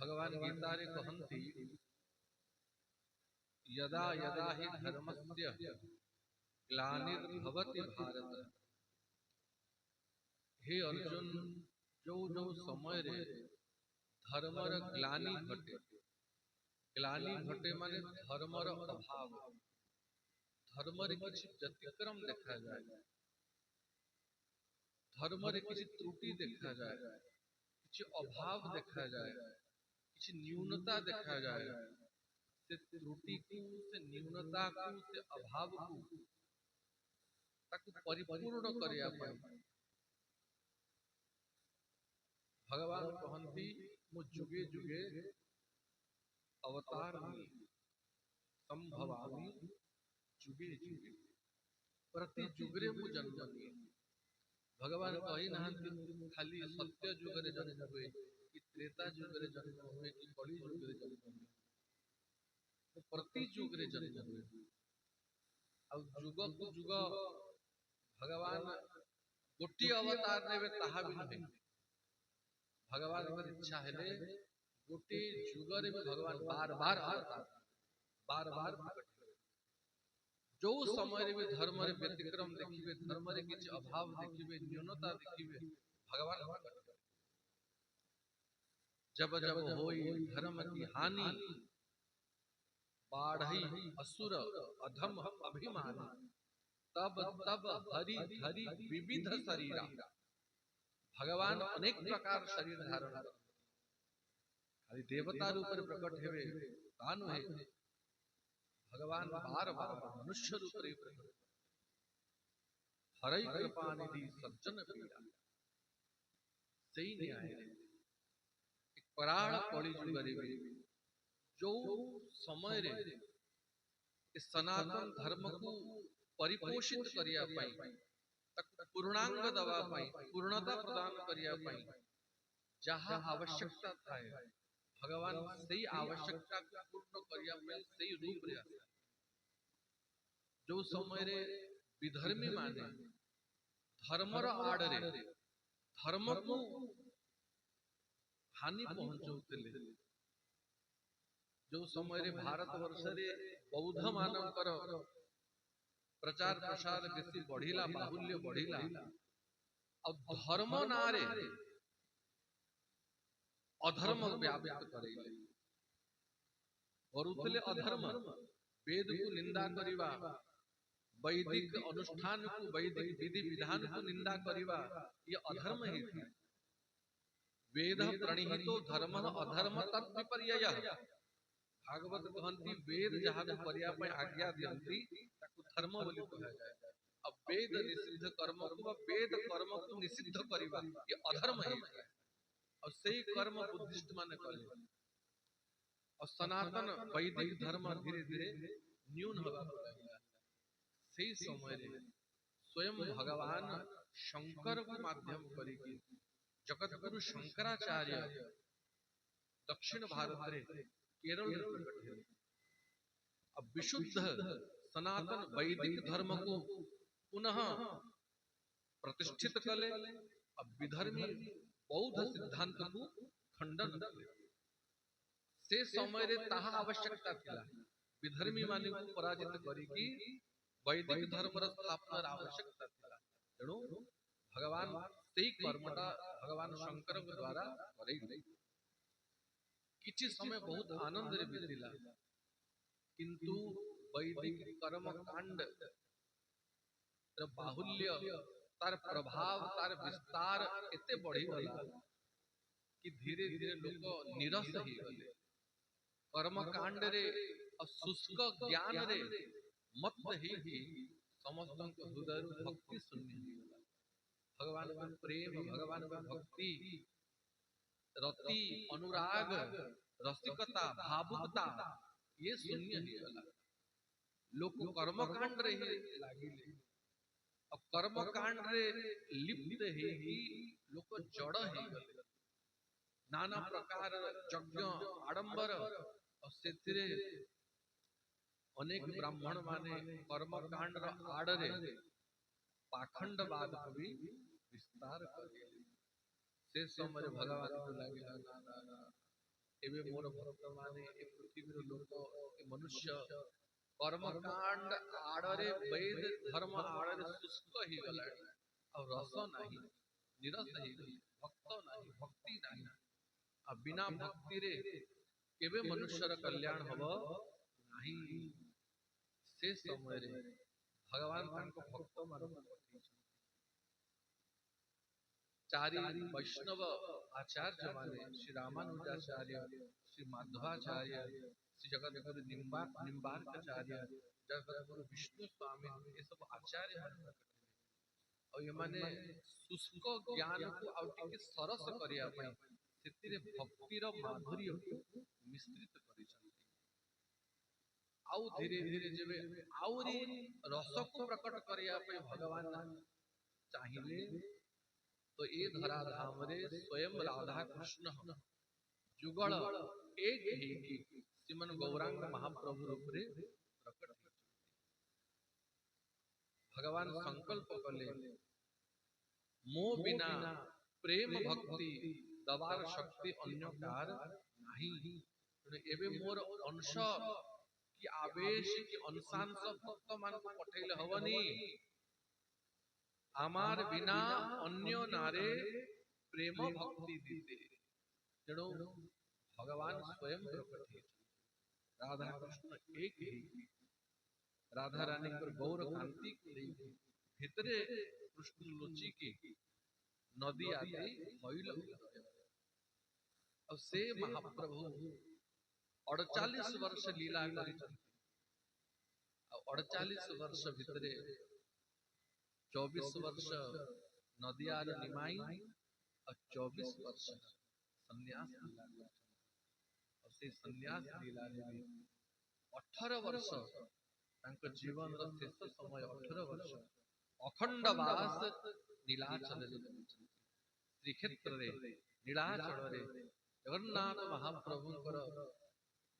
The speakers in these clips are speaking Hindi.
भगवान गीता रे कहंती यदा यदा हि धर्मस्य ग्लानिर्भवति भारत। हे अर्जुन, जो जो समय रे धर्मर ग्लानि घटे, ग्लानि घटे माने धर्मर अभाव, धर्मरे किछि व्यतिक्रम देखा जाए, धर्मरे किछि त्रुटि देखा जाए, किछि अभाव देखा जाए, किछि न्यूनता देखा जाए, से त्रुटि को, से न्यूनता को, से अभाव को ताकु परिपूर्ण करिया पई भगवान कहंती मु जुगे जुगे अवतार संभवामि जुगे जुगे, प्रति जुगरे मु जन्म निये। भगवान कही नहांती खाली सत्य जुगरे जन्म हुए कि त्रेता जुगरे जन्म हुए कि कली जुगरे जन्म हुए, तो प्रति जुगरे जन्म हुए। और जुग को जुग भगवान गोटी अवतार नेबे ताहा भी नहीं, भगवान की इच्छा हेले गोटे जुगरे भी भगवान बार बार अवतार बार बार प्रकट करे। जो समय रे भी धर्म रे व्यतिक्रम देखिबे, धर्म रे किछ अभाव देखिबे, न्यूनता देखिबे, भगवान प्रकट करे। जब जब होई धर्म की हानि, बाढ़ई असुर अधम अभिमानी, तब तब हरि धरि विविध शरीरा। भगवान अनेक प्रकार शरीर धारण करते, खाली देवता रूप में प्रकट हेवे तानु है, भगवान बार बार मनुष्य रूप में प्रकट। हरई कृपा निधि सज्जन पीड़ा, सही न्याय एक पराण कली जुगरे जो समय रे इस सनातन धर्म को परिपोषित करिया पाई, पूर्णांग दवा पाई, पूर्णता प्रदान करिया पाई जहाँ आवश्यकता थाए, भगवान सही आवश्यकता को पूर्ण करिया पाई सही रूप रे आसे। जो समय रे विधर्मी माने धर्मर आड़रे धर्म को हानि पहुंचौतिले, जो समय रे भारत वर्ष रे बौद्ध मानकर प्रचार प्रसार बेसी बढ़िला, बाहुल्य बढ़िला, अब धर्म नारे अधर्म व्याप्त करेले करुतले। अधर्म वेद को निंदा करिवा, वैदिक अनुष्ठान को, वैदिक विधि विधान को निंदा करिवा, ये अधर्म ही है। वेद प्रणिहितो धर्म अधर्म तत् विपर्ययः। भागवत कहंती वेद जहाँ को करिया पे आज्ञा दियंती ताकु धर्म बोली कहा जाए। अब वेद निषिद्ध कर्म को, वेद कर्म को निषिद्ध करिवा ये अधर्म है। और सही कर्म बुद्धिस्ट माने करे, और सनातन वैदिक धर्म धीरे धीरे न्यून होगा लगला। सही समय रे स्वयं भगवान शंकर को माध्यम करिके जगत गुरु शंकराचार्य दक्षिण भारत रे केरल रे प्रकट है। अब विशुद्ध सनातन वैदिक धर्म को पुनः प्रतिष्ठित कले, अब विधर्मी बौद्ध सिद्धांत को खंडन कले। से समय रे ताहा आवश्यकता थिला, विधर्मी माने को पराजित करिकी वैदिक धर्म र स्थापना आवश्यकता थिला। तेणु भगवान सेई कर्मटा भगवान शंकर के द्वारा करेइले। किछि समय बहुत आनंद रे बीतिला, किंतु वैदिक कर्म कांड बाहुल्य तार प्रभाव तार विस्तार एते बढ़ी गला कि धीरे धीरे लोक निरस ही गले। कर्म कांड रे शुष्क ज्ञान रे मत ही समस्त हृदय भक्ति शून्य हो गला। भगवान का प्रेम, भगवान का भक्ति, रति, अनुराग, रसिकता, भावुकता ये शून्य ही गला। लोक कर्म कांड रे ही लागिले, अब कर्म कांड रे लिप्त ही लोक जड़ ही गले। नाना प्रकार यज्ञ आडंबर और सेतिरे अनेक ब्राह्मण माने कर्म कांड रा आड़रे पाखंडवाद को भी विस्तार करेले। से समय भगवान को लागिला ना एबे मोर भक्त माने ए पृथ्वी लोक ए मनुष्य कर्मकांड आड़े वैद धर्म आड़े शुष्क ही गला और रस नहीं निरस ही गले भक्त नहीं भक्ति नहीं आ बिना भक्ति रे केबे मनुष्यर कल्याण हबो नहीं से समय रे भगवान तांको भक्त मान चारि वैष्णव आचार्य माने श्री रामानुजाचार्य श्री माधवाचार्य श्री जगतगुरु निम्बार्काचार्य जगतगुरु विष्णु स्वामी ये सब आचार्य और ये माने शुष्क ज्ञान को आउ टिके सरस करिया पई सेतिरे भक्तिर माधुर्य को मिश्रित करिसथि आउ धीरे धीरे जेबे आउरी रस को प्रकट करिया पई भगवान चाहिए तो ये धरा धाम रे स्वयं राधा कृष्ण जुगल एक ही की श्रीमन गौरांग महाप्रभु रूप रे प्रकट भगवान संकल्प कले मो बिना प्रेम भक्ति दबार शक्ति अन्य कार नहीं एबे मोर अंश की आवेश की अंशांश भक्त मान को पठेले हवनी आमार बिना अन्य नारे प्रेम भक्ति दीते तेणु भगवान स्वयं प्रकट राधा कृष्ण एक ही राधा रानी पर गौर कांति भितरे कृष्ण लुचि की नदी आते भइल अब से महाप्रभु 48 वर्ष लीला करी 48 वर्ष भितरे 24 वर्ष नदियार निमाई और 24 वर्ष संन्यास और से संन्यास लीला में 18 वर्ष तांको जीवन रो शेष समय 18 वर्ष अखंड वास नीलाचल श्री क्षेत्र रे नीलाचल रे जगन्नाथ महाप्रभु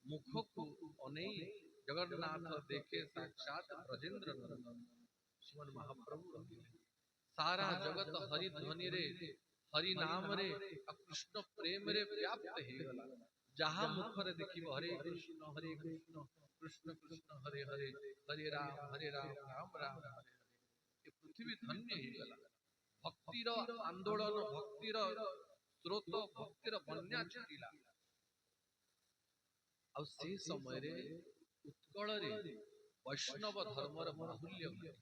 मुख को अनेई जगन्नाथ देखे साक्षात ब्रजेंद्र नंदन श्रीमन महाप्रभु सारा जगत हरि ध्वनि रे हरि नाम रे कृष्ण प्रेम रे व्याप्त हे गला जहां मुख रे देखि हरे कृष्ण कृष्ण कृष्ण हरे हरे हरे राम राम राम हरे हरे ये पृथ्वी धन्य हे गला भक्ति रो आंदोलन भक्ति रो स्रोत भक्ति रो बन्या छटिला और से समय रे उत्कल रे वैष्णव धर्म रो बाहुल्य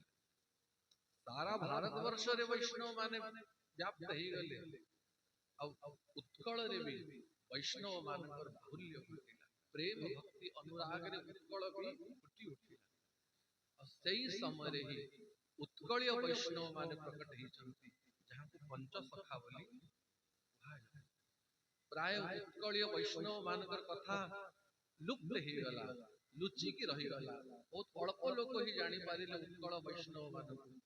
सारा भारत वर्ष रे वैष्णव माने व्याप्त ही गले उत्कल रे भी वैष्णव मानकर बाहुल्य घटिला प्रेम भक्ति अनुराग रे उत्कल भी फुटी उठिला और सही समय रे ही उत्कलीय वैष्णव माने प्रकट ही चलती जहां को पंच सखा बोली प्राय उत्कलीय वैष्णव मानकर कथा लुप्त ही गला लुचि की रही गला बहुत अल्प लोक ही जानि पारिले उत्कल वैष्णव मानकर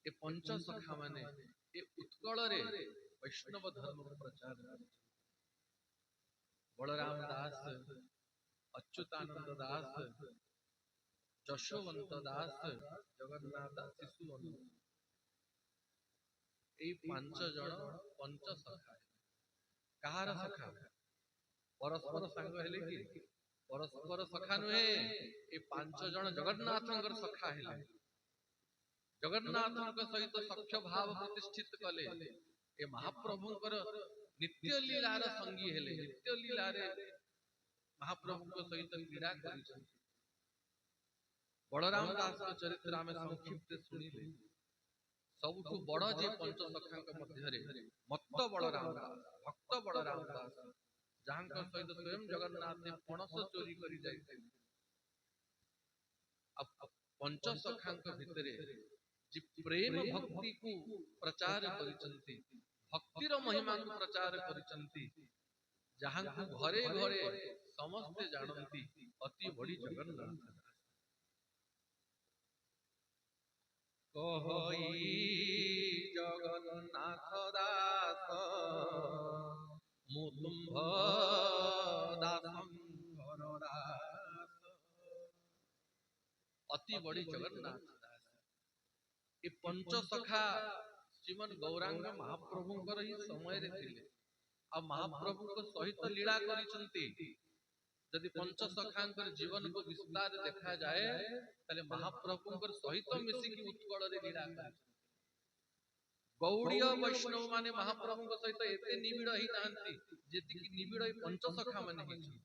ये पंच सखा माने ये उत्कल रे वैष्णव धर्म प्रचार बलराम दास अच्युतानंद दास जशोवंत दास जगन्नाथ शिशु ए पांच जन पंच सखा कहार सखा परस्पर संग हेले कि परस्पर सखा नुहे ए पांच जन जगन्नाथंकर सखा हेले जगन्नाथ सहित सख्य भाव प्रतिष्ठित कले ए महाप्रभुंकर नित्य लीलार संगी हेले नित्य लीलारे महाप्रभु सहित क्रीड़ा करिछन बलराम दास चरित्र आमे संक्षिप्त सुनिले सबुठु बड़ जे पंच सखांक मध्य रे मत्त बलराम दास भक्त बलराम दास जहांक सहित स्वयं जगन्नाथ ने पणस चोरी करी जाइते अब पंच सखांक भितरे जी प्रेम भक्ति को प्रचार करिसंती भक्तिर महिमा को प्रचार करिसंती जहां को घरे घरे समस्त जानती अति बड़ी जगन्नाथ कहई जगन्नाथ दास मुतुंभ दासंकर दास अति बड़ी जगन्नाथ ये पंच सखा श्रीमन गौरांग महाप्रभुंकर ही समय रे थिले आ महाप्रभु को सहित लीला करिसंती यदि पंचसखांकर जीवन को विस्तार देखा जाए ताले महाप्रभुंकर सहित मिसिकी उत्कल रे लीला करिसंती गौड़ीय वैष्णव माने महाप्रभु को सहित एते निबिड़ ही नांती जेति की निबिड़ ही पंचसखा माने हिची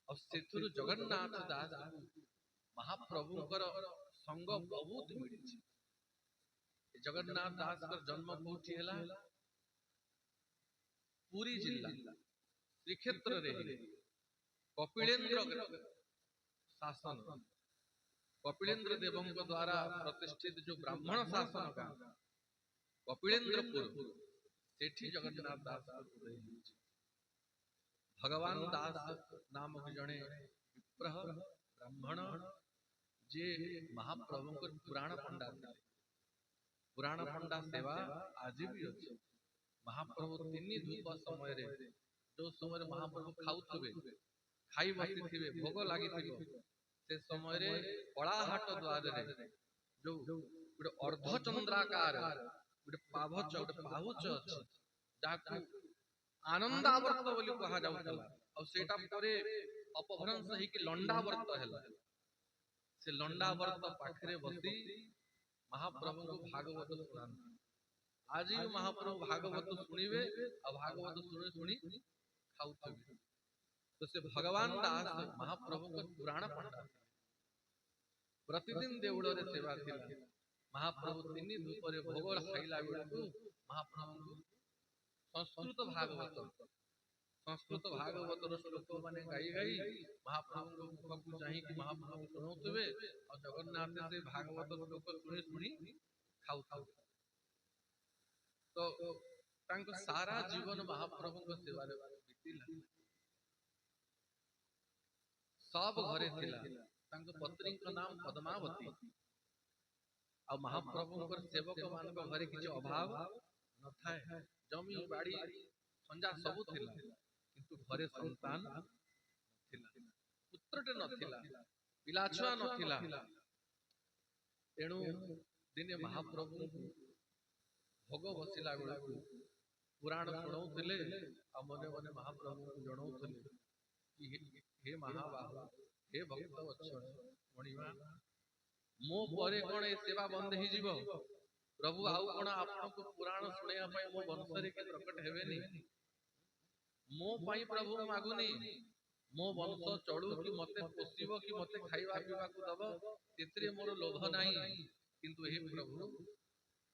और सेथुरु जगन्नाथ दास महाप्रभुंकर संग बहुत मिलिछि जगन्नाथ दास कर जन्म कोठी हैला पुरी जिल्ला श्रीक्षेत्र रे कपिलेन्द्र शासन कपिलेन्द्र देवों द्वारा प्रतिष्ठित जो ब्राह्मण शासन का कपिलेन्द्रपुर सेठी जगन्नाथ दास भगवान दास नामक जने विप्रह ब्राह्मण जे महाप्रभु को पुराण पंडा थे पुराण पंडा सेवा आज भी अच्छे महाप्रभु तीन धूप समय रे जो समय महाप्रभु खाउथबे खाई बसी थिबे भोग लागि थिबो से समय रे कलाहाट द्वार रे जो गोटे अर्धचंद्राकार गोटे पावच गोटे पाहुच अछि जाकु आनंदावर्त बोली कहा जाउतला और सेटा परे अपभ्रंश ही कि लंडावर्त हैला से लंडावर्त पाखरे बसी महाप्रभु को भागवत सुनान आज ही महाप्रभु भागवत सुनिबे और भागवत सुने सुनी खाउथबे तो से भगवान दास महाप्रभु को पुराण पंडा प्रतिदिन देउड़ रे सेवा थिला महाप्रभु तीन धूप रे भोग खाइला बेलू महाप्रभु संस्कृत भागवत श्लोक माने गाई गाई महाप्रभु मुख को चाहि कि महाप्रभु सुनौतबे और जगन्नाथ से भागवत श्लोक सुनी सुनी खाउथबे तो तांको सारा जीवन महाप्रभु को सेवा रे बीतिला सब घरे थिला तांको पत्नी का नाम पद्मावती आ महाप्रभु को सेवक मान को घरे किछ अभाव न थाए जमी बाड़ी संजा सब थिला किंतु घरे संतान थिला पुत्रटे न थिला पिलाछुआ न थिला तेणु दिने महाप्रभु भोग बसिला बेलू पुराण सुनाउथिले आ मने मने महाप्रभु जणाउथिले कि हे महाबाहु हे भक्त वत्सल मणिमा मो परे कोन ए सेवा बंद ही जीवो प्रभु आउ कोन आपन को पुराण सुनेया पय मो वंश रे के प्रकट हेबेनी मो पई प्रभु मागुनी मो वंश चळू कि मते पोसिबो कि मते खाइबा पीबा को दबो तेतरे मोर लोभ नाही किंतु हे प्रभु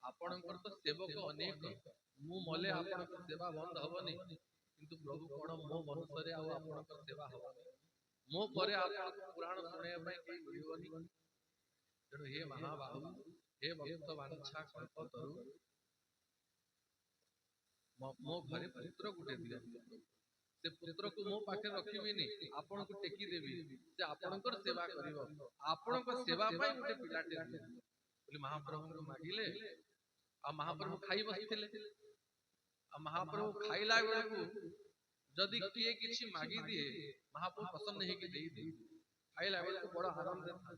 आपन कर तो सेवक अनेक मु मले आपन को सेवा बंद हबनी किंतु प्रभु कोन मो वंश रे आउ आपन को सेवा हबनी मो परे आपन को पुराण सुनेया पय के मिलबनी तेणु हे महाबाहु हे भक्त वांछा कल्पतरु मो घरे पुत्र गुटे दिया से पुत्र को मो पाखे रखिबिनी आपन को टेकी देबी से आपन को सेवा करिवो आपन को सेवा पय गुटे पिलाटे बोली महाप्रभु को मागिले आ महाप्रभु खाई बसिथिले आ महाप्रभु खाइला बेलू जदि किए किछि मागी दिए महाप्रभु पसंद हे कि देई दे खाइला बेलू बड़ा आनंद था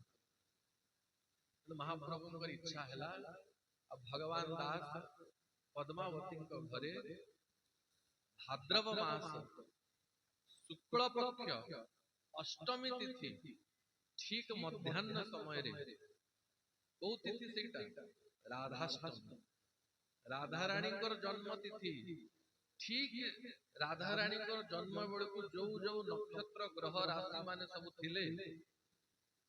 महाप्रभु की इच्छा हैला अब भगवान दास पद्मावती को घरे भाद्रव मास शुक्ल पक्ष अष्टमी तिथि ठीक मध्याह्न समय रे को तिथि सेटा राधाष्टमी राधा रानी कर जन्म तिथि ठीक राधा रानी कर जन्म बेलू जो जो नक्षत्र ग्रह राशि माने सब थिले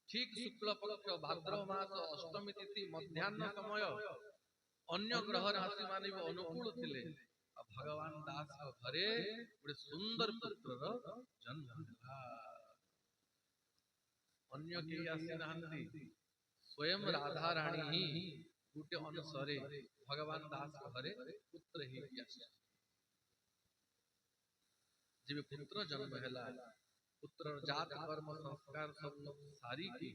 ठीक शुक्ल पक्ष भाद्रव मास अष्टमी तिथि मध्याह्न समय अन्य ग्रह राशि माने भी अनुकूल थिले आ भगवान दास घरे गोटे सुंदर पुत्रर जन्म होला अन्य के आसी नाहंती स्वयं राधा रानी ही गोटे अनुसारे भगवान दास घरे पुत्र ही आसी जेबे पुत्र जन्म हैला पुत्र जात कर्म संस्कार सब सारी की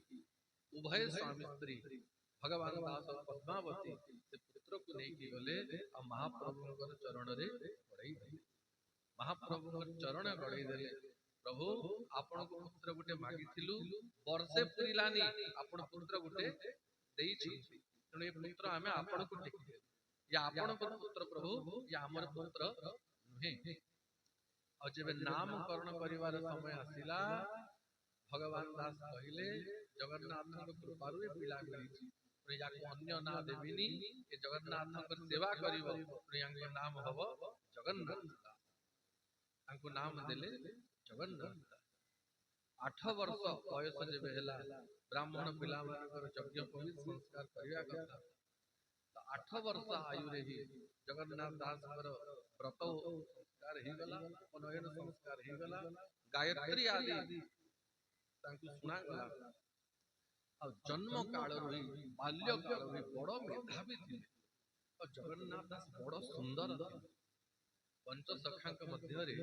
उभय स्वामी स्त्री भगवान दास और पद्मावती से पुत्र को नहीं की गले और महाप्रभु के चरण रे पड़ाई दे महाप्रभु के चरण गड़ाई देले प्रभु आपण को पुत्र गुटे मागी थिलु वर्षे पुरिलानी आपण पुत्र गुटे देई छी तने पुत्र हमें आपण को टेकी या आपण को पुत्र प्रभु या हमर पुत्र नुहे। और जब नामकरण करिवार समय आसिला भगवान दास कहले जगन्नाथ कृपारु ए पिला मिली याको अन्य ना देविनी ए जगन्नाथ सेवा करिवो याको नाम हबो जगन्नाथ दास। तांको नाम देले जगन्नाथ दास। 8 वर्ष बयस जेबे हेला ब्राह्मण पिला मानकर यज्ञ पवित्र संस्कार करिया कथा। तो 8 वर्ष आयु रे ही जगन्नाथ दास व्रत संस्कार ही गला, उपनयन संस्कार ही गला, गायत्री आदि तांको सुना गला। और जन्म काल रही बाल्य काल रही बड़ मेधावी थे। और जगन्नाथ दास बड़ सुंदर थे। पंच सखांक मध्य रे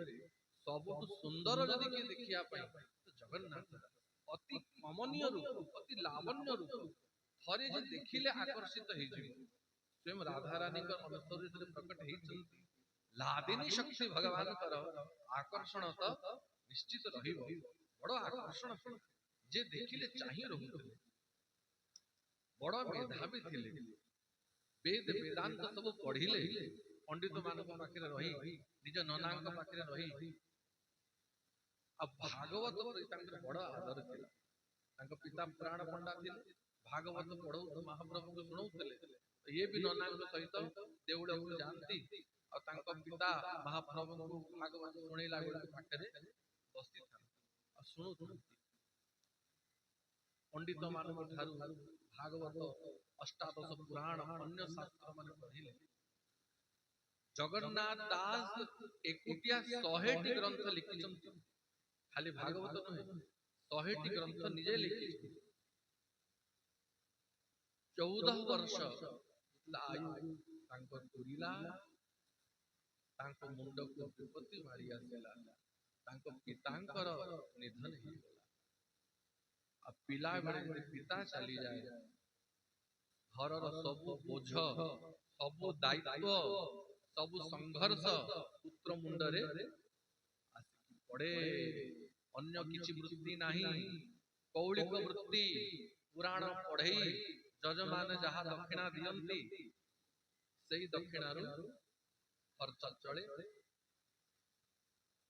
सबुठ सुंदर जदि के देखिया पाई तो जगन्नाथ दास अति कमनीय रूप, अति लावण्य रूप थरे जे देखिले आकर्षित हो जिवो। स्वयं राधा रानी का अनुसरित प्रकट होती लादिनी शक्ति भगवान कर आकर्षण तो निश्चित रहिबो। बड़ आकर्षण जे देखिले चाहि रहुतले। बड़ मेधावी थिले। वेद वेदांत सब पढ़िले पंडित मानक पाखरे रही निज ननांक पाखरे रही। अब भागवत तांकर बड़ आदर थिला। तांको पिता पुराण पंडा थिले, भागवत पढ़ौ महाप्रभु को सुनाउतले। ये भी ननांक सहित देउड़ को जानती और तांको पिता महाप्रभु को भागवत सुनेला बेले पाखरे बसी था और सुनुथांती। पंडित मानक ठारू भागवत अष्टादश पुराण अन्य शास्त्र माने पढ़िले। जगन्नाथ दास एकुटिया 100टी ग्रंथ लिखिछन्ति। खाली भागवत नुहे 100टी ग्रंथ निजे लिखिछन्ति। 14 वर्ष आयु तांको पुरिला। तांको मुंड को विपत्ति मारी आसिला। तांको पितांकर निधन हे गला। अब पिला बेले पिता चली जाए घरर सब बोझ सब दायित्व सब संघर्ष पुत्र मुंडरे आसिकी पड़े। अन्य किछि वृत्ति नाही, कौलिक वृत्ति पुराण पढ़ई जजमान जहा दक्षिणा दियंती सेई दक्षिणारु खर्च चले।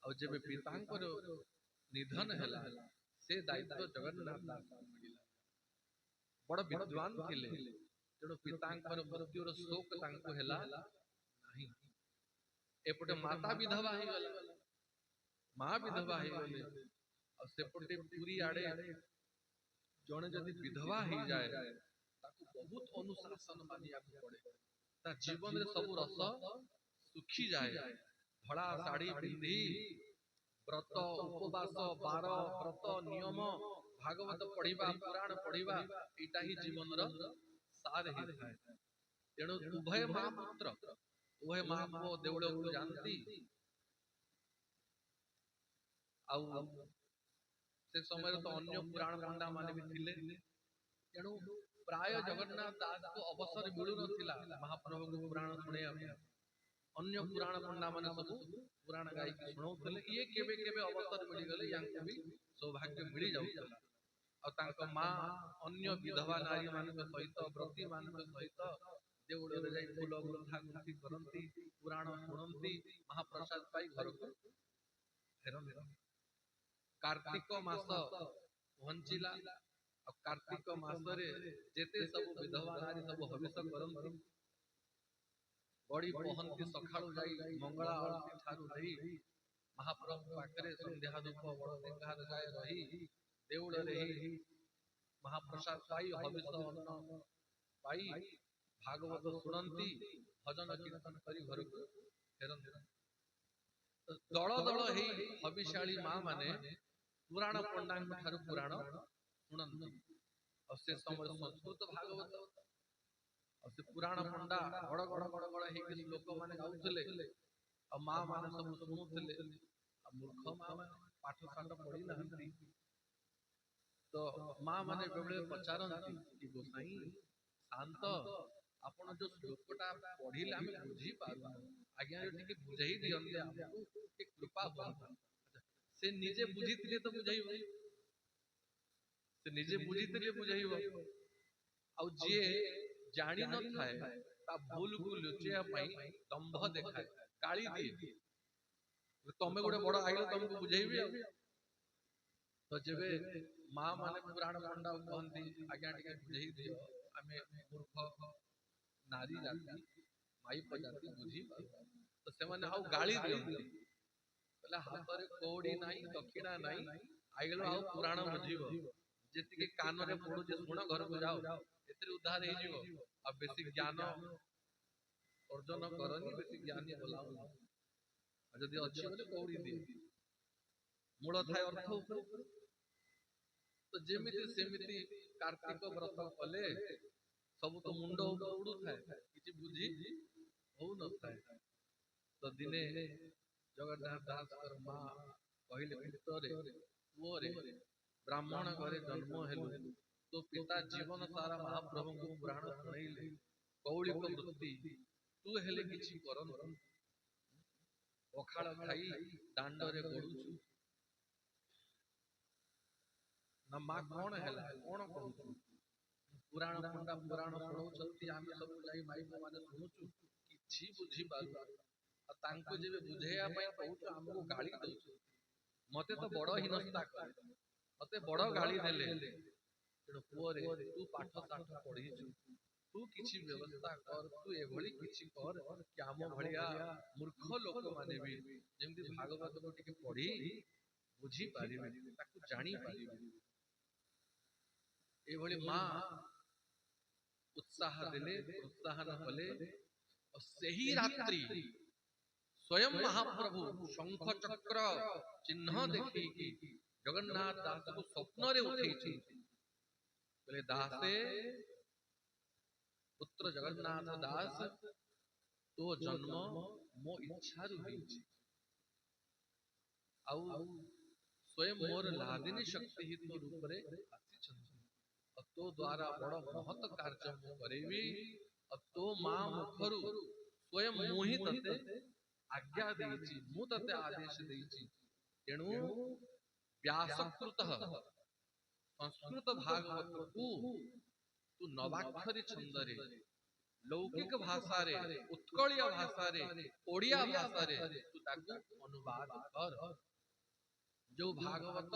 और जेबे पितांकर निधन हैला से दायित्व जगन्नाथ दास मिलिला। बड़ विद्वान थिले तेणु पितांकर मृत्युर शोक तांको हैला नाही। एपटे माता विधवा हे गला, मां विधवा हे गले। और सेपटे पूरी आड़े जने जदि विधवा हे जाए ताकू बहुत अनुशासन मानिया पड़े। ता जीवन रे सब रस सुखी जाए। धड़ा साड़ी पिंधी व्रत उपवास बार व्रत नियम भागवत पढ़िबा पुराण पढ़िबा एटा ही जीवन रो सार ही थाए। तेणु उभय मां पुत्र उभय मां पुओ देउड़ को जानती। आउ से समय तो अन्य पुराण पंडा माने भी थिले। तेणु प्राय जगन्नाथ दास को अवसर मिलु नथिला महाप्रभु को पुराण सुने। अन्य पुराण पंडा माने सब पुराण गाई के सुनाउतले। ये केबे केबे अवसर मिली गले यांको भी सौभाग्य मिली जाउतला। और तांको मां अन्य विधवा नारी मानक सहित व्रती मानक सहित देउड़ रे जाई फूल गुंथा गुंथी करंती, पुराण सुनंती, महाप्रसाद पाई घर को फेरंती। कार्तिक मास पहुंचिला और कार्तिक मास रे जेते सब विधवा नारी सब हविष करंती। बड़ी पहंती सखाळु जाई मंगला आरती ठारू रही महाप्रभु पाखरे संध्या धूप बड़ सिंहार जाय रही देउड़ रे ही महाप्रसाद पाई हविष अन्न पाई भागवत सुनंती भजन कीर्तन करी घर को फेरंती। दल दल हे हविषाली मां माने पुराण पंडांग ठारू पुराण सुनंती। और से समय संस्कृत भागवत और से पुराण पंडा गड़ गड़ गड़ गड़ हे के लोक माने गाउथले। और मां माने सब सुनुथले। और मूर्ख मां माने पाठ साठ पढ़ी नहंती। तो मां माने बेबळे पचारंती कि गोसाई शांत आपण जो श्लोकटा पढ़िले आमे बुझी पारू आज्ञा टिके बुझाई दियंते हमकु कि कृपा होता। से निजे बुझितले तो बुझाइबो, से निजे बुझितले बुझाइबो। आ जे जानी न थाए ता भूल को लुचिया पई दंभ देखाए गाली दिए तमे गोटे बड़ आइल तुमको बुझेबी तो जेबे माँ माने पुराण पंडा कहती आज्ञा टिके बुझेई दियो आमे मूर्ख नारी जाति माई प्रजाति बुझी तो से माने आउ गाली दियंती बोला हाथ रे कौड़ी नाही दक्षिणा नाही आइल आउ पुराण बुझीबो जेतिके कान रे पडु जे सुण घर को जाओ एतरे उद्धार हे जीवो आ बेसिक ज्ञान अर्जन करनी बेसिक ज्ञानी बोलाओ जदि अच्छी बोले कौड़ी दिए मूल थाए अर्थ ऊपर तो जेमिति सेमिति कार्तिक व्रत कले सब तो मुंड उड़ू थाए किछि बुझी हो न थाए तो दिने जगन्नाथ दास कर मां कहले पुत्रे पुओरे ब्राह्मण घरे जन्म हेलु तो पिता जीवन सारा महाप्रभु को पुराण सुनैले कौलिक वृत्ति तू हेले किछि करन पखाळ खाई दांड रे गडुछु ना मां कोन हैला कोन कहू पुराण पंडा पुराण सुनौछंती आमे सब जाई माई माने सुनुछु किछि बुझी पारु आ तांको जेबे बुझेया पई कहूछु हमको गाली दउछु मते तो बड़ हिनस्ता करे मते बड़ गाली देले तेणु पुअरे तू पाठ साठ पढिछु तू किछि व्यवस्था कर तू एभली किछि कर कि आम भलिया मूर्ख लोक माने भी जेमति भागवत को टिके पढी बुझी पारिबे ताकू जानी पारिबे एभली मां उत्साह देले प्रोत्साहन कले और सही रात्रि स्वयं महाप्रभु शंख चक्र चिन्ह देखी जगन्नाथ दास को स्वप्न रे उठेछि बोले दासे पुत्र जगन्नाथ दास तो जन्म मो इच्छा रु होइछि आउ स्वयं मोर लादिनी शक्ति हित रूप रे आसीछन्ति तो द्वारा बड़ महत कार्य मु करेबी तो मां मुखरु स्वयं मोहि तते आज्ञा देछि मु तते आदेश देछि तेणु व्यासकृत संस्कृत भागवत को तू नवाक्षरी छंद रे लौकिक भाषा रे उत्कलीय भाषा रे ओडिया भाषा रे तू ताकू अनुवाद कर जो भागवत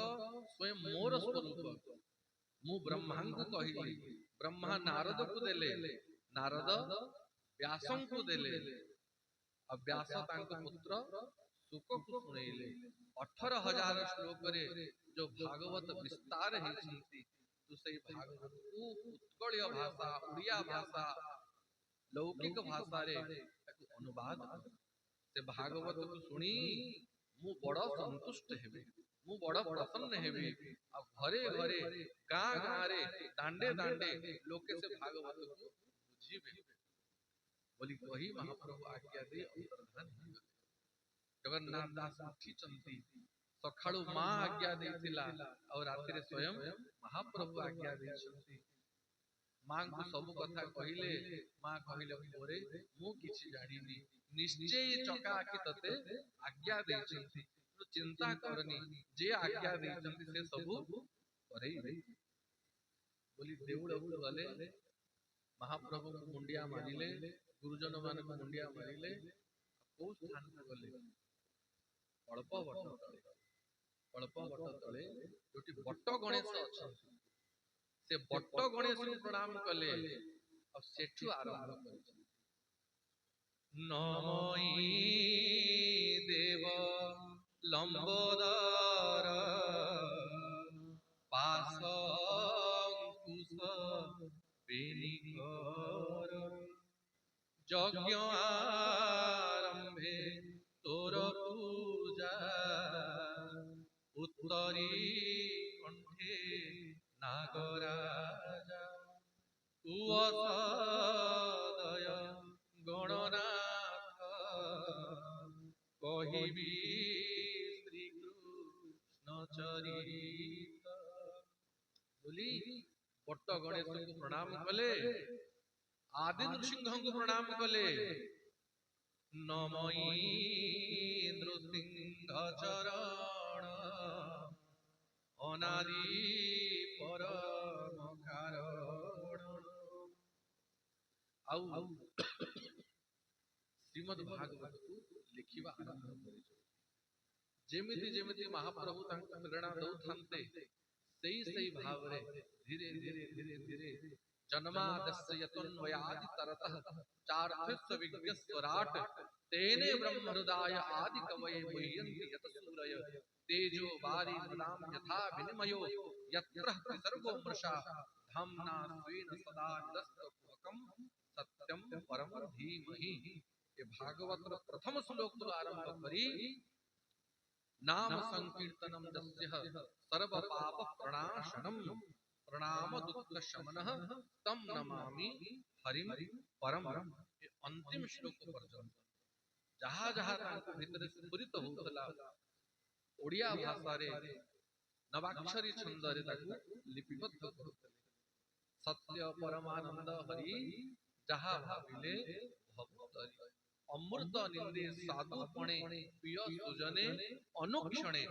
स्वयं मोर स्वरूप मु ब्रह्मा को कहिली ब्रह्मा नारद को देले नारद व्यासं को देले अब व्यास तांको पुत्र सुक को सुनैले 18,000 श्लोक रे जो भागवत विस्तार हेछि तू सही भागवत को उत्कलीय भाषा उड़िया भाषा लौकिक भाषा रे ताकू अनुवाद से भागवत को सुनी मु बड़ संतुष्ट हेबे मु बड़ प्रसन्न हेबे आ घरे घरे गां गां रे दांडे दांडे लोके से भागवत को बुझीबे बोली कही महाप्रभु आज्ञा दे अंतर्धान जगन्नाथ दास उठी चंती सखाळु मां आज्ञा देथिला और रात्रि स्वयं महाप्रभु आज्ञा देछंती मां को सब कथा कहिले मां कहिले मोरे मु किछि जानिनी निश्चय चका आखि तते आज्ञा देछंती तो चिंता करनी जे आज्ञा देछंती से सब करई बोली देउळ को गले महाप्रभु को मुंडिया मारिले गुरुजन मान को मुंडिया मारिले को स्थान को गले अल्प बट तले जोटी बट गणेश अछंती से बट गणेश को प्रणाम कले और सेठु आरंभ करिछि नमोई देव लंबोदर पासंकुश बेनिकर यज्ञ आरंभे तोर पूजा उत्तरी कंठे नागराजा तू असदय गणनाथ कहिबी श्री कृष्ण चरित बोली बट गणेश को प्रणाम कले आदि नृसिंह को प्रणाम कले नमई नृसिंह चरण अनादि परम कारण आउ श्रीमद् भागवत को लिखिबा आरंभ करिछ जेमिति जेमिति महाप्रभु तांको प्रेरणा दउथान्ते सेई भावरे धीरे धीरे धीरे धीरे जन्मादस्य यतोन्वयादि तरतः चार्थस्य विज्ञस्वराट तेने ब्रह्म हृदय आदि कवये मुह्यन्ति यत सूरय तेजो वारि मदाम यथा विनिमयो यत्र त्रिसर्गो मृषा धाम्ना स्वेन सदा निरस्तकुहकं सत्यम परम धीमहि। ये भागवत प्रथम श्लोक तो आरंभ करी नाम संकीर्तनम जस्य सर्व पाप प्रणाशनम प्रणाम दुख शमनः तम नमामि हरिम परम। ये अंतिम श्लोक पर्यंत जहाँ जहाँ भीतर स्फुरित होता ओडिया भाषा रे नवाक्षरी छंद रे ताकू लिपिबद्ध करते सत्य परमानंद हरि जहाँ भाविले भवतरि अमृत निंदे साधु पणे प्रिय सुजने अनुक्षणे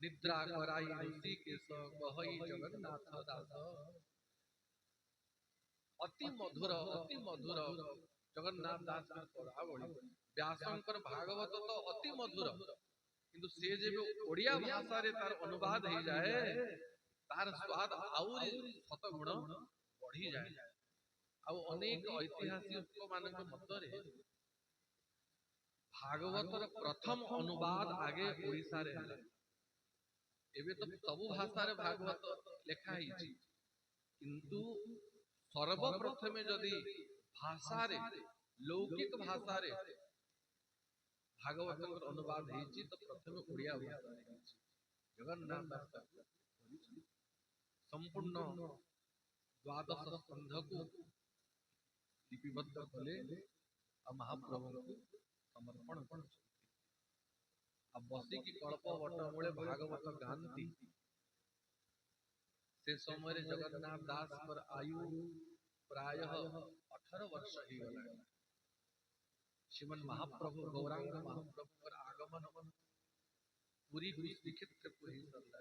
निद्रा कराई ऋषिकेश कहई जगन्नाथ दास। अति मधुर जगन्नाथ दास पढ़ावली व्यासंकर भागवत तो अति मधुर किंतु से जेबे ओडिया भाषा रे तार अनुवाद हो जाए तार स्वाद आउरी शतगुण बढ़ी जाए। आउ अनेक ऐतिहासिक मानक मतरे भागवतर प्रथम अनुवाद आगे ओडिसा रे हला। एबे तो सब भाषा रे भागवत लेखा हिची किंतु सर्वप्रथमे जदि भाषा रे लौकिक भाषा रे भागवत अनुवाद हिची तो प्रथमे ओडिया भाषा रे हिची। जगन्नाथ दास संपूर्ण द्वादश स्कंध को लिपिबद्ध कले आ महाप्रभु को समर्पण कर अब बसी की कल्प वट मूले भागवत गांधी से समय जगन्नाथ दास पर आयु प्राय 18 वर्ष ही गला। श्रीमन महाप्रभु गौरांग महाप्रभु पर आगमन पूरी श्रीक्षेत्र को ही सरला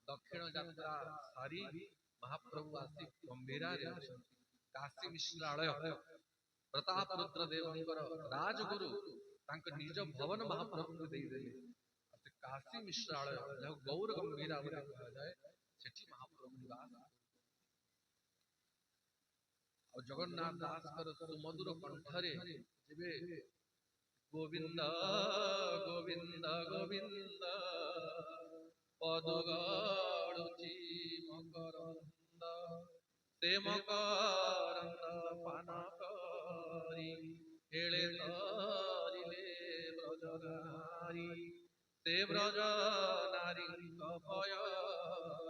दक्षिण यात्रा सारी महाप्रभु आसी गंभीरा रे काशी मिश्रालय प्रताप रुद्र देवंकर राजगुरु तांक निज भवन महाप्रभु को दे देले काशी मिश्रालय जहाँ गौर गंभीरा बोले कहा जाए सेठी महाप्रभु निवास। और जगन्नाथ दास कर सुमधुर कंठरे जेबे गोविंद गोविंद गोविंद पदगड़ुची मकरंद ते मकरंद पान करी हेले तरिले ब्रजगारी ते ब्रज नारी भय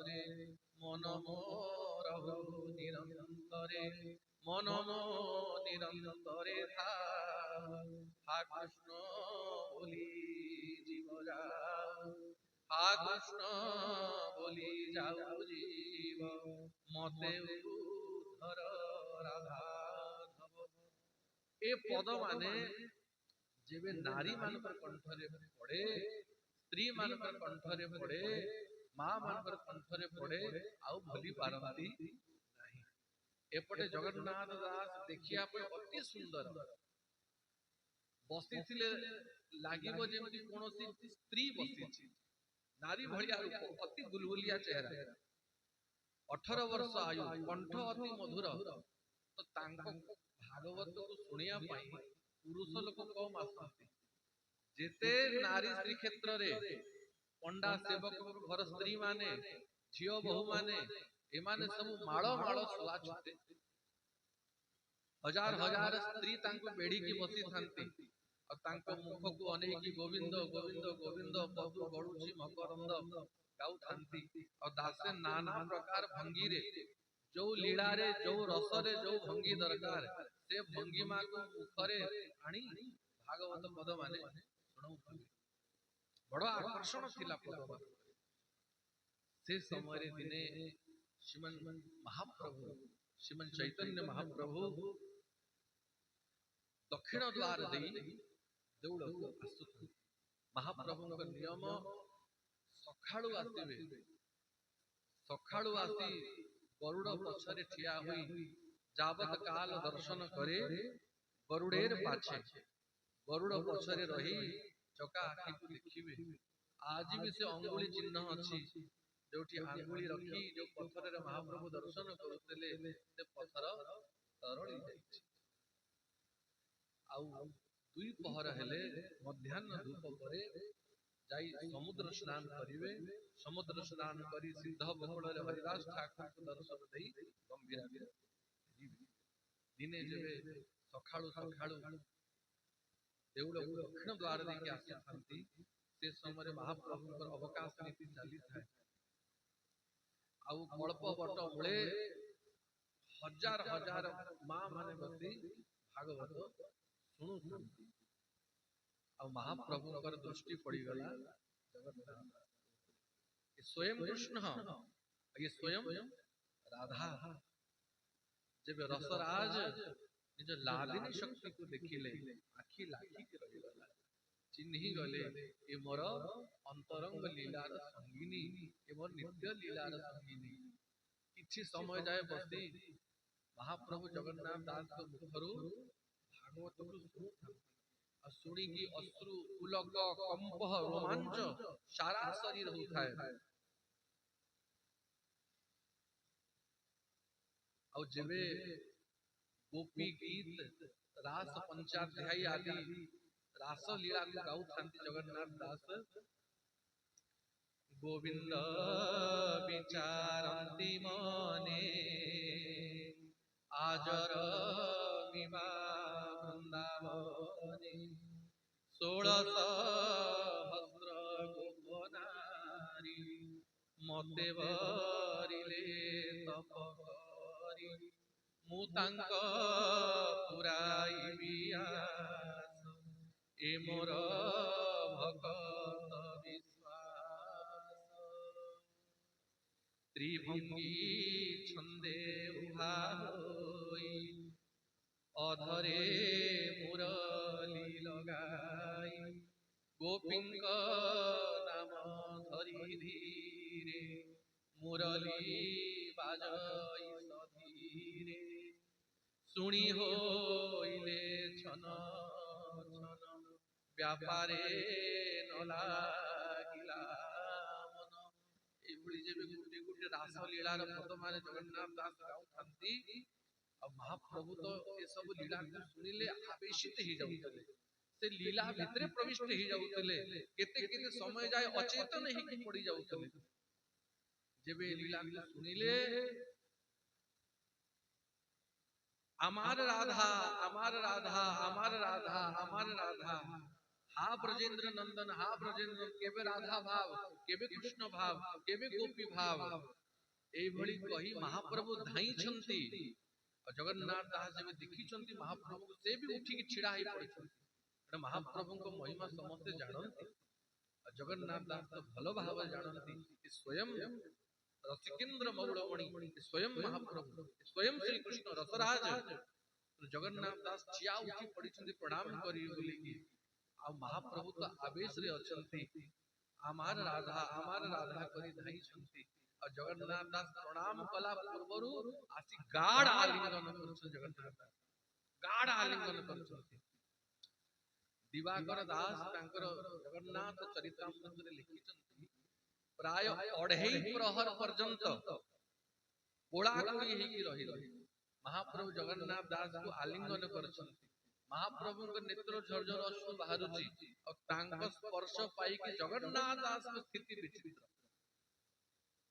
रे मन मोर निरंतरे मन मो निरंतरे था हा कृष्ण बोली जीव जाओ हा कृष्ण बोली जाओ जीव मते उद्धर राधा। ए पद माने जेबे नारी मानकर कंठरे पड़े स्त्री मानकर कंठरे पड़े मां मानकर कंठरे पड़े आउ भूली पारंती नहीं। एपटे जगन्नाथ दास देखिया पे अति सुंदर बसी थिले लागिबो जेमति कोनोसी स्त्री बसी छी नारी भलिया रूप अति गुलगुलिया चेहरा 18 वर्ष आयु कंठ अति मधुर तो तांको भागवत को सुनिया पाई पुरुष लोक कम आसती जेते नारी श्री क्षेत्र रे पंडा सेवक घर स्त्री माने झियो बहु माने एमाने सब माळ माळ सुआ छुटे हजार हजार स्त्री तांको बेड़ी की बसी थांती और तांको मुख को अनेकी गोविंद गोविंद गोविंद पदु गड़ुची मकरंद गाउ थांती और दासे नाना प्रकार भंगी रे जो लीला रे जो रस रे जो भंगी दरकार से भंगिमा को मुखरे आनी भागवत पद माने सुनाउ बड़ आकर्षण थिला पद से समय दिने श्रीमन महाप्रभु श्रीमन चैतन्य महाप्रभु दक्षिण द्वार दे देउल को आसुथि महाप्रभु का नियम सखाळु आसीबे सखाळु आसी गरुड़ पछरे ठिया होई जाबत काल दर्शन करे गरुड़ेर पाछे गरुड़ पछरे रही चका आखि को देखिबे आज भी से अंगुली चिन्ह अछि जोठी आंगुली रखी जो पत्थर रे महाप्रभु दर्शन करुतले से पत्थर तरली जाइछि आउ दुई पहर हेले मध्याह्न धूप परे जाई समुद्र स्नान करिवे समुद्र स्नान करी सिद्ध बकुल रे हरिदास ठाकुर को दर्शन देई गंभीरा दिने जेबे सखाळु सखाळु देउल दक्षिण द्वार देके आसी थांती से समय महाप्रभु अवकाश नीति चली थाए आउ कल्प बट मूले हजार हजार माँ माने बसी भागवत शुणु थांती आउ महाप्रभु पर दृष्टि पड़ी गला जगन्नाथ ये स्वयं कृष्ण ये स्वयं राधा जब रसराज निज लादिनी शक्ति को देखिले आखि लाखी के रही गला चिन्ही गले ए मोर अंतरंग लीलार संगिनी ए मोर नित्य लीलार संगिनी किछि समय जाए बसी महाप्रभु जगन्नाथ दास को मुखरु भागवत को सुनु और सुनी की अश्रु पुलक कंप रोमांच सारा शरीर होताए और जेबे गोपी गीत रास पंचाध्यायी आदि रास लीला को गाऊ थांती जगन्नाथ दास गोविंद विचारंती मने आजर विमा वृंदावने 16 सहस्र गोपनारी मते वरिले तपकरी मुतांक पुराई बियास ए मोर भगत विश्वास त्रिभंगी छंदे उहा होई अधरे मुरली लगाई गोपिंक नाम धरी धीरे मुरली बाजई सधीरे सुनी होइले छन छन व्यापारे न लागिला मन एभली जेबे गुटे गुटे रास लीलार पद माने जगन्नाथ दास गाऊ थांती अब महाप्रभु तो ये सब लीला को सुनिले आवेशित ही जाउतले से लीला भितरे प्रविष्ट ही जाउतले केते केते समय जाय अचेतन ही की पड़ी जाउतले जेबे लीला को सुनिले अमार राधा अमार राधा अमार राधा अमार राधा हा ब्रजेंद्र नंदन हा ब्रजेंद्र केबे राधा भाव केबे कृष्ण भाव केबे गोपी भाव एई भली कही महाप्रभु धाई छंती जगन्नाथ दास जब देखी चंती महाप्रभु से भी उठी की छिड़ा ही पड़ी छंती महाप्रभु को महिमा समस्त जानती जगन्नाथ दास तो भलो भाव जानती स्वयं रसिकेन्द्र मौड़मणि स्वयं महाप्रभु स्वयं श्री कृष्ण रसराज जगन्नाथ दास चिया उठी पड़ी छंती प्रणाम करी बोली की आ महाप्रभु तो आवेश रे अछंती आमार राधा करी धाई छंती और जगन्नाथ दास प्रणाम कला पूर्वरु आसी गाढ़ आलिंगन करछन जगन्नाथ दास गाढ़ आलिंगन करछन दिवाकर दास तांकर जगन्नाथ चरितामृत रे लिखिछन प्राय 2.5 प्रहर पर्यंत गोळा कोई हेकी रहिल महाप्रभु जगन्नाथ दास को आलिंगन करछन महाप्रभु के नेत्र झरझर अश्रु बाहरुची और तांक स्पर्श पाई के जगन्नाथ दास की स्थिति विचित्र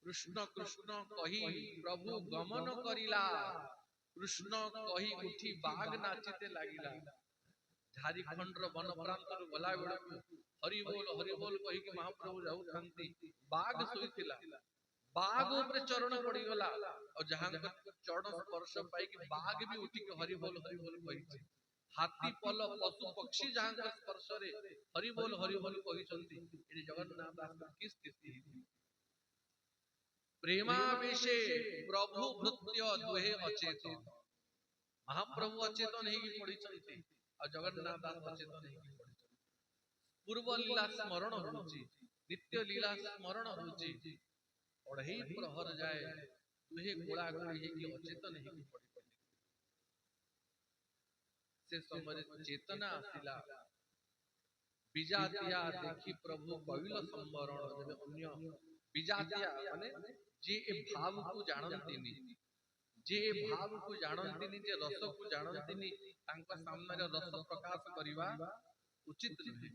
कृष्ण कृष्ण कही प्रभु गमन करिला कृष्ण कही उठी बाग नाचिते लागिला झारीखंड रो वन प्रांत रो गला बेलू हरि बोल कही के महाप्रभु जाऊ थांती बाग सोईतिला बाग ऊपर चरण पड़ी गला और जहां चरण स्पर्श पाई के बाग भी उठी के हरि बोल कही हाथी पल पशु पक्षी जहां स्पर्श रे हरि बोल कही चंती एडी जगन्नाथ दास की स्थिति प्रेमावेशे प्रभु भृत्य दुहे अचेतन महाप्रभु अचेतन हेकी पड़ी चंती और जगन्नाथ दास अचेतन हेकी पड़ी पूर्व लीला स्मरण होची नित्य लीला स्मरण होची 2.5 प्रहर जाए दुहे गोला गोली हेकी अचेतन हेकी पड़ी से समय चेतना आसिला विजातिया देखी प्रभु कविल संवरण जब अन्य विजातिया माने जे ए भाव को जानंतिनी जे भाव को जानंतिनी जे रस को जानंतिनी तांका सामने रस प्रकाश करिवा उचित नहे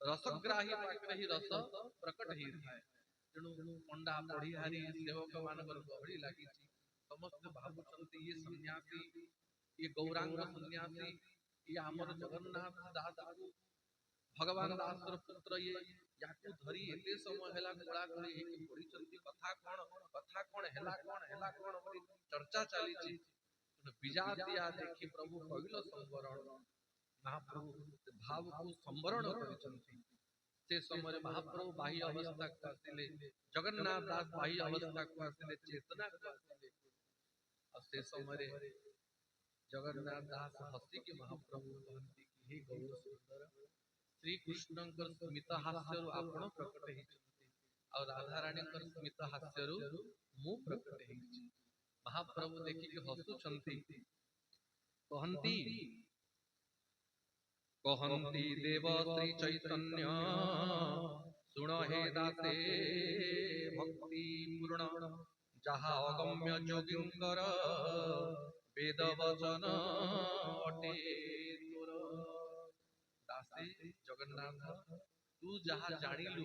रसग्राही पाखरे ही रस प्रकट ही थाए तेणु पंडा पढ़िहारी सेवक मानकर गहड़ी लागी समस्त भावुचंती ये सन्यासी ये गौरांग सन्यासी ये आमर जगन्नाथ दास को भगवान दासर पुत्र ये याकू धरी एते समय हेला कोळा कोळी हेकी पढिचंती कथा कोन हेला कोन बोली चर्चा चाली छी विजातिया देखी प्रभु कविल संवरण महाप्रभु भाव को संवरण करिचंती से समय महाप्रभु बाह्य अवस्था को आसिले जगन्नाथ दास बाह्य अवस्था को आसिले चेतना को आसिले और से समय जगन्नाथ दास हसी के महाप्रभु कहती कि हे गौर सुंदर श्री कृष्णंकर स्मित हास्यरु आपण प्रकट हेचंती और राधा रानीकर स्मित हास्यरु मु प्रकट हेची महाप्रभु देखि कि हसुचंती कहंती देव श्री चैतन्य सुन हे दासे भक्ति पूर्ण जहा अगम्य जोगिंकर वेद वचन अटे तोर दासे जगन्नाथ तू जहा जानिलु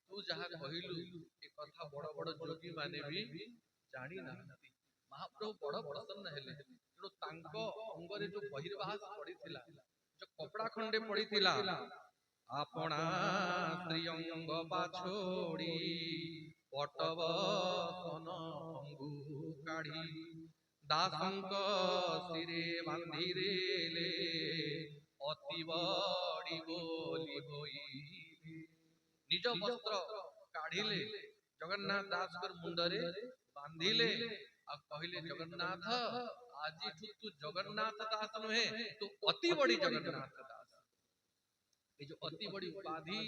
तू जहा कहिलु ए कथा बड़ बड़ जोगी माने भी जानी नाहंती महाप्रभु बड़ प्रसन्न हेले तेणु तांको अंगरे जो बहिर्वास पड़िथिला जो कपड़ा खंडे पड़िथिला आपणा श्रीअंग पाछोड़ी पटवसन अंगु काढ़ी दासंक सिरे बांधी रेले अति बड़ी बोली होई निज वस्त्र काढ़िले जगन्नाथ दास कर मुंडरे बांधिले आ कहिले जगन्नाथ आज तू जगन्नाथ दास नुहे तू अति बड़ी जगन्नाथ दास ये जो अति बड़ी उपाधि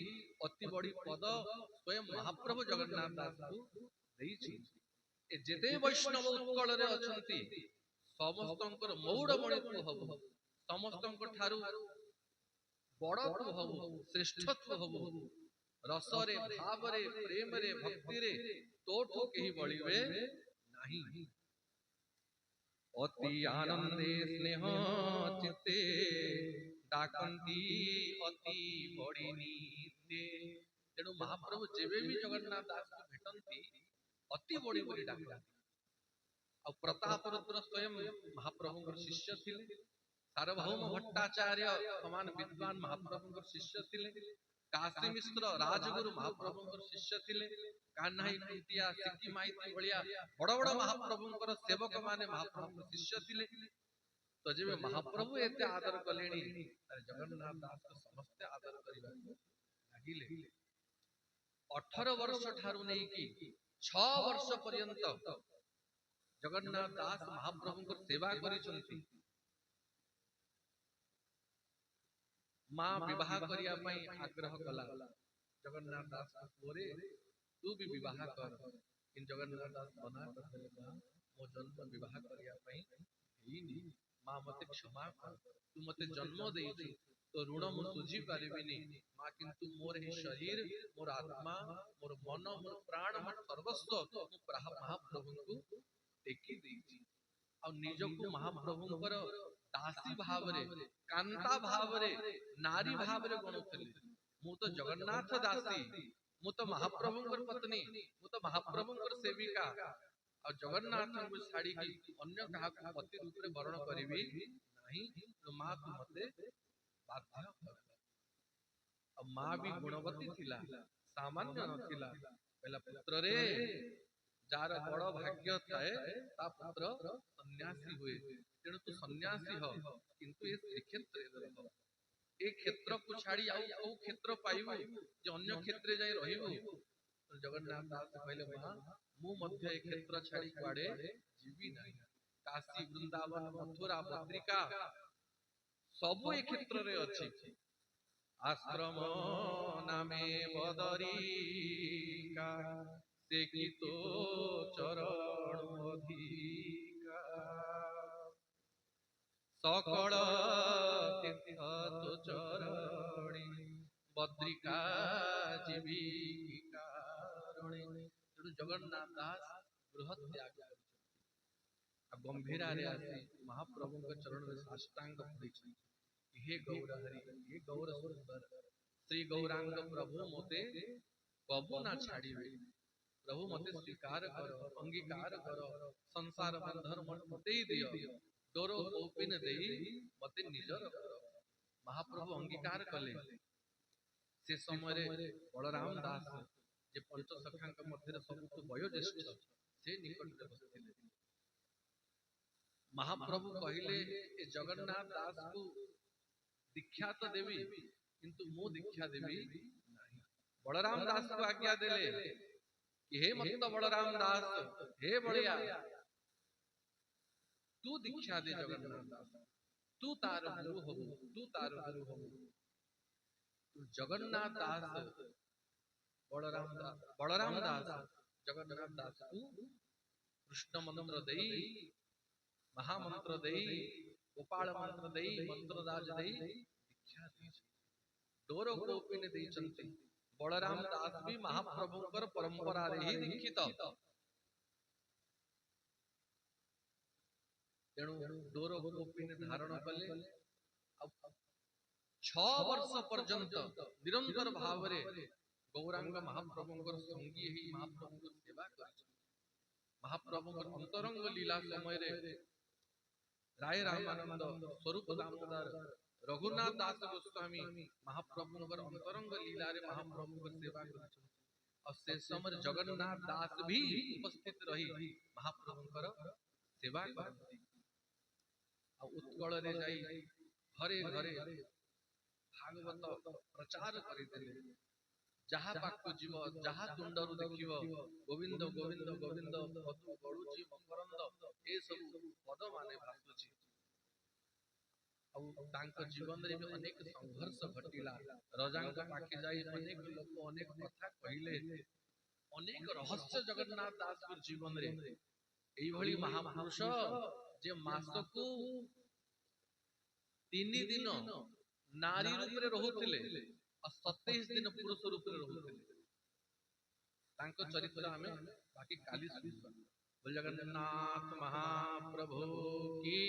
अति बड़ी पद स्वयं महाप्रभु जगन्नाथ दास को देइछि ए जेते वैष्णव उत्कल रे अछंती समस्तंकर मौड़मणित्व हबो समस्तंकर ठारू बड़त्व हबो श्रेष्ठत्व हबो रस रे भाव रे प्रेम रे भक्ति रे तोठो केही बळिवे नाही अति आनंदे स्नेह चित्ते डाकंती अति बड़ी नीते तेणु महाप्रभु जेबे भी जगन्नाथ दास को भेटंती अति बड़ी बड़ी डाकंती आ प्रताप रुद्र स्वयं महाप्रभु शिष्य थिले सार्वभौम भट्टाचार्य समान विद्वान महाप्रभु शिष्य थिले काशी मिश्र राजगुरु महाप्रभु शिष्य थिले कान्हाई कुंतिया सिक्की माइती भलिया बड़ बड़ महाप्रभु सेवक माने महाप्रभु शिष्य थिले तो जेबे महाप्रभु एते आदर कलेनी जगन्नाथ दास को समस्त आदर करिबा लागिले 18 वर्ष ठारू नहीं की 6 वर्ष पर्यंत जगन्नाथ दास महाप्रभु को सेवा करिसंती मां विवाह करिया पई आग्रह कला जगन्नाथ दास को पोरे तू भी विवाह कर इन जगन्नाथ दास मना कर देला मो जन्म विवाह करिया पई हेनी मां मते क्षमा कर तू मते जन्म देइछु तो ऋण मु सुझी पारिबिनी मां किंतु मोर हे शरीर मोर आत्मा मोर मन मोर प्राण मोर सर्वस्व मु महाप्रभु को टेकी देइछि आ निजको महाप्रभुंकर दासी भाव रे कांता भाव रे नारी भाव रे गणुथली मु तो जगन्नाथ दासी मु तो महाप्रभुंकर पत्नी मु तो महाप्रभुंकर सेविका और जगन्नाथ को छाड़ी की अन्य कहा को पति रूप रे वर्ण करिवि नहीं तो मां तू मते बाध्य कर अब मां भी गुणवती थिला सामान्य नथिला पहला पुत्र रे जार बड़ भाग्य थाए ता पुत्र सन्यासी हुए तेणु तू सन्यासी हो किंतु ये श्रीक्षेत्र रह ए क्षेत्र को छाड़ी आउ क्षेत्र पाइबो जे अन्य क्षेत्र जाय रहिबो तो जगन्नाथ दास कहले मां मु मध्य ए क्षेत्र छाड़ी कुआडे जीवी नाही काशी वृंदावन मथुरा बद्रिका सब ए क्षेत्र रे अछि आश्रम नामे बदरिका से की तो चरण अधिका सकल तीर्थ तो चरणी बद्रिका जीविका तेणु जगन्नाथ दास बृहत त्याग गंभीर आसी महाप्रभु चरण में साष्टांग हे गौर हरि हे गौर सुंदर श्री गौरांग प्रभु मते कबू ना छाड़िबे प्रभु मते स्वीकार कर अंगीकार कर संसार बंधन मते दियो डोरो कौपिन देई मते निजर कर महाप्रभु अंगीकार कले से समय बलराम दास जे पंच सखांक मध्य सबुठ वयोज्येष्ठ से निकट में बसथिले महाप्रभु कहले ए जगन्नाथ दास को दीक्षा तो देवी किंतु मो दीक्षा देवी नहीं बलराम दास को आज्ञा देले कि हे मत बलराम दास हे बलिया तू दीक्षा दे जगन्नाथ दास तू तार गुरु हो तू तार गुरु हो जगन्नाथ दास बलराम दास जगन्नाथ दास को कृष्ण मंत्र देई महामंत्र देई गोपाल मंत्र देई मंत्रराज देई दीक्षा दी डोर गोपिन देइचंती बलराम दास भी महाप्रभुकर परंपरा रे ही दीक्षित तेणु डोर गोपिन धारण कले 6 वर्ष पर्यंत निरंतर भाव रे गौरांग महाप्रभुकर संगी ही महाप्रभुकर सेवा कर महाप्रभुकर अंतरंग लीला समय रे राय रामानंद स्वरूप दामोदर रघुनाथ दास गोस्वामी महाप्रभुकर अंतरंग लीला रे महाप्रभुकर सेवा कर और से समय जगन्नाथ दास भी उपस्थित रही महाप्रभुकर सेवा करती उत्कल रे जाई घरे घरे भागवत प्रचार करिदेले जहा पाक जीव जहा तुंडरु देखिबो गोविंद गोविंद गोविंद मधु गळुची मकरंद ए सब पद माने भासुची तांक जीवन रे भी अनेक संघर्ष घटिला रजांक पाखे जाई अनेक लोक अनेक कथा कहिले अनेक रहस्य जगन्नाथ दास के जीवन रे एई भली महापुरुष जे मासकु 3 दिन नारी रूप रे रहुथिले और 27 दिन पुरुष रूप रे रहुथिले तांक चरित्र हमें बाकी काली सुनिबा बोल जगन्नाथ महाप्रभु की